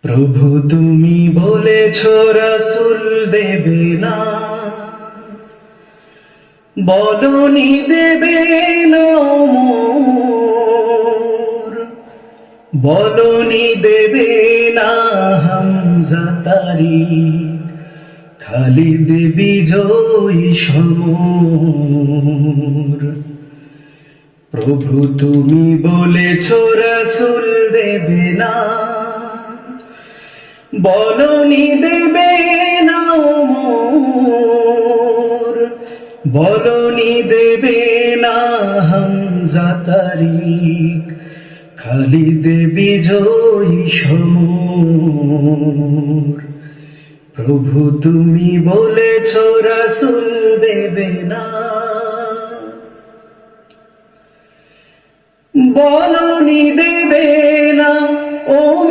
প্রভু তুমি বলেছ রাসূল দেবে না, বলনি দেবে না ওমর, বলনি দেবে না হামজা তারিক, খালিদ বিজয়ী সমর। প্রভু তুমি বলেছ রাসূল দেবে না, বলনি দেবে না ওমর, বলনি দেবে না হামজা তারিক, খালিদ বিজয়ী সমর। প্রভু তুমি বলেছ রাসূল দেবে না, বলনি